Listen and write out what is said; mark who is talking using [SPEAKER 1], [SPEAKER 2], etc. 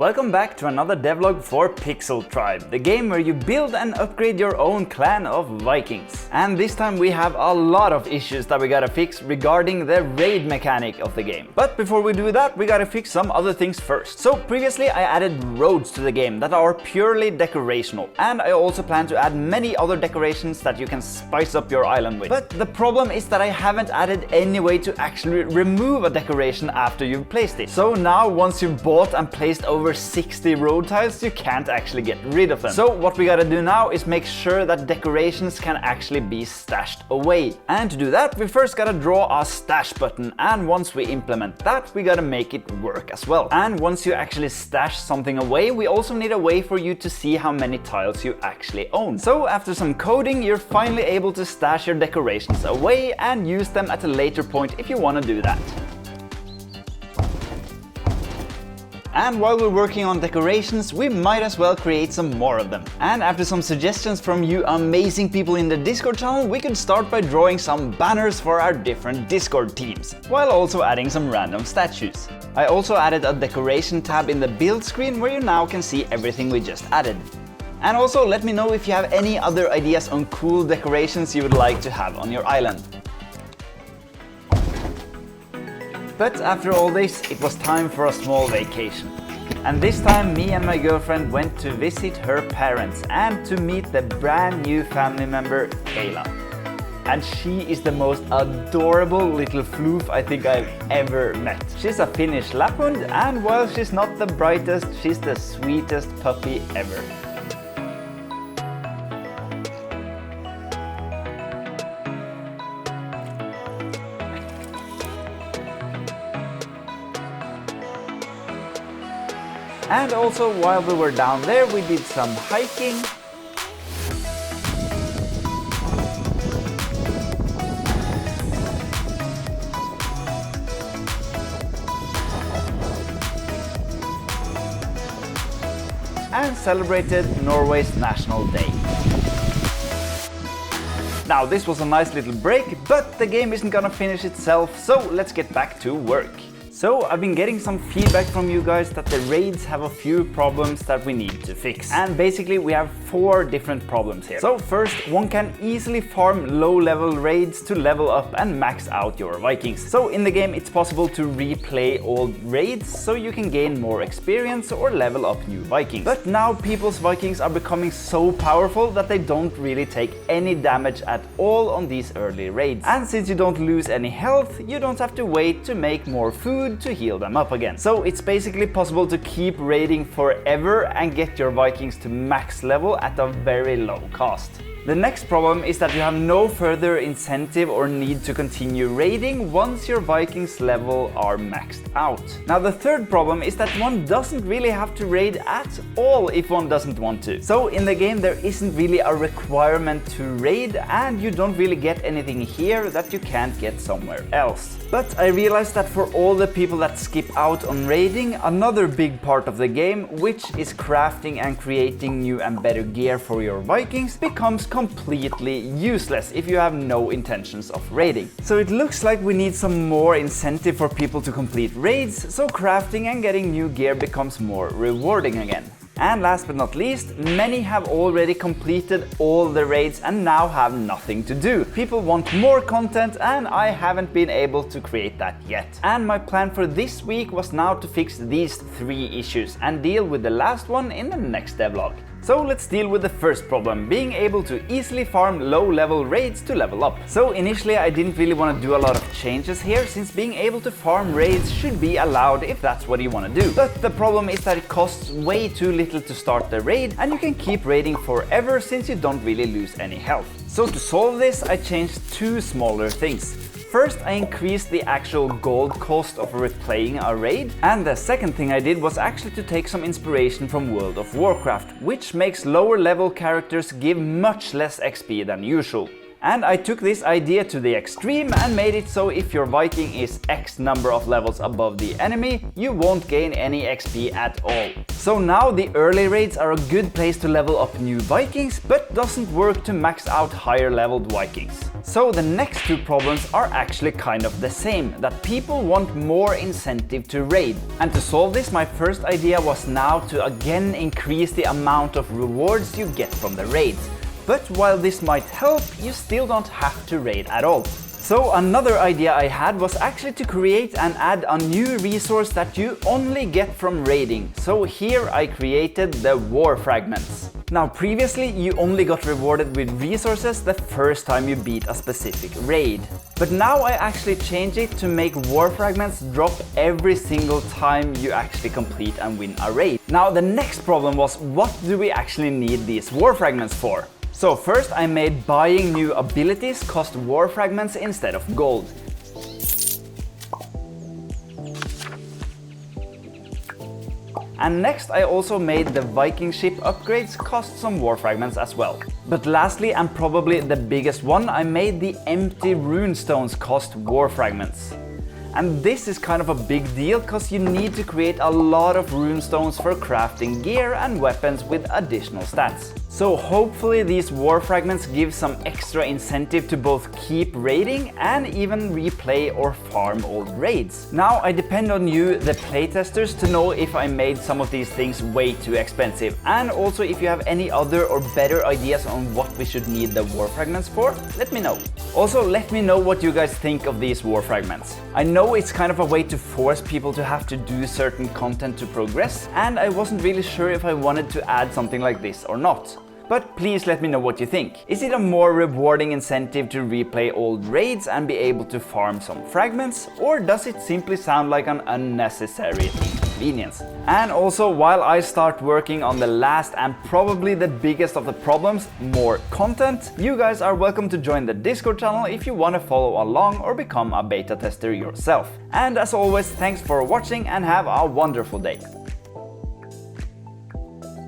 [SPEAKER 1] Welcome back to another devlog for PixelTribe, the game where you build and upgrade your own clan of Vikings. And this time we have a lot of issues that we gotta fix regarding the raid mechanic of the game. But before we do that, we gotta fix some other things first. So previously I added roads to the game that are purely decorational, and I also plan to add many other decorations that you can spice up your island with. But the problem is that I haven't added any way to actually remove a decoration after you've placed it. So now once you've bought and placed over 60 road tiles, you can't actually get rid of them. So what we gotta do now is make sure that decorations can actually be stashed away. And to do that, we first gotta draw a stash button, and once we implement that, we gotta make it work as well. And once you actually stash something away, we also need a way for you to see how many tiles you actually own. So after some coding, you're finally able to stash your decorations away and use them at a later point if you wanna do that. And while we're working on decorations, we might as well create some more of them. And after some suggestions from you amazing people in the Discord channel, we could start by drawing some banners for our different Discord teams, while also adding some random statues. I also added a decoration tab in the build screen where you now can see everything we just added. And also let me know if you have any other ideas on cool decorations you would like to have on your island. But after all this, it was time for a small vacation. And this time me and my girlfriend went to visit her parents and to meet the brand new family member, Kayla. And she is the most adorable little floof I think I've ever met. She's a Finnish Lapphund, and while she's not the brightest, she's the sweetest puppy ever. And also while we were down there, we did some hiking. And celebrated Norway's National Day. Now this was a nice little break, but the game isn't gonna finish itself, so let's get back to work. So I've been getting some feedback from you guys that the raids have a few problems that we need to fix. And basically we have 4 different problems here. So first, one can easily farm low level raids to level up and max out your Vikings. So in the game it's possible to replay old raids so you can gain more experience or level up new Vikings. But now people's Vikings are becoming so powerful that they don't really take any damage at all on these early raids. And since you don't lose any health, you don't have to wait to make more food to heal them up again. So it's basically possible to keep raiding forever and get your Vikings to max level at a very low cost. The next problem is that you have no further incentive or need to continue raiding once your Vikings level are maxed out. Now the third problem is that one doesn't really have to raid at all if one doesn't want to. So in the game there isn't really a requirement to raid, and you don't really get anything here that you can't get somewhere else. But I realized that for all the people that skip out on raiding, another big part of the game, which is crafting and creating new and better gear for your Vikings, becomes completely useless if you have no intentions of raiding. So it looks like we need some more incentive for people to complete raids, so crafting and getting new gear becomes more rewarding again. And last but not least, many have already completed all the raids and now have nothing to do. People want more content and I haven't been able to create that yet. And my plan for this week was now to fix these 3 issues and deal with the last one in the next devlog. So let's deal with the first problem, being able to easily farm low-level raids to level up. So initially I didn't really want to do a lot of changes here, since being able to farm raids should be allowed if that's what you want to do. But the problem is that it costs way too little to start the raid, and you can keep raiding forever since you don't really lose any health. So to solve this, I changed 2 smaller things. First, I increased the actual gold cost of replaying a raid, and the second thing I did was actually to take some inspiration from World of Warcraft, which makes lower level characters give much less XP than usual. And I took this idea to the extreme and made it so if your Viking is X number of levels above the enemy, you won't gain any XP at all. So now the early raids are a good place to level up new Vikings, but doesn't work to max out higher leveled Vikings. So the next two problems are actually kind of the same, that people want more incentive to raid. And to solve this, my first idea was now to again increase the amount of rewards you get from the raids. But while this might help, you still don't have to raid at all. So another idea I had was actually to create and add a new resource that you only get from raiding. So here I created the war fragments. Now previously you only got rewarded with resources the first time you beat a specific raid. But now I actually changed it to make war fragments drop every single time you actually complete and win a raid. Now the next problem was, what do we actually need these war fragments for? So first I made buying new abilities cost war fragments instead of gold. And next I also made the Viking ship upgrades cost some war fragments as well. But lastly, and probably the biggest one, I made the empty runestones cost war fragments. And this is kind of a big deal because you need to create a lot of runestones for crafting gear and weapons with additional stats. So hopefully these war fragments give some extra incentive to both keep raiding and even replay or farm old raids. Now I depend on you, the playtesters, to know if I made some of these things way too expensive. And also if you have any other or better ideas on what we should need the war fragments for, let me know. Also let me know what you guys think of these war fragments. I know it's kind of a way to force people to have to do certain content to progress, and I wasn't really sure if I wanted to add something like this or not. But please let me know what you think. Is it a more rewarding incentive to replay old raids and be able to farm some fragments, or does it simply sound like an unnecessary inconvenience? And also, while I start working on the last and probably the biggest of the problems, more content, you guys are welcome to join the Discord channel if you want to follow along or become a beta tester yourself. And as always, thanks for watching and have a wonderful day.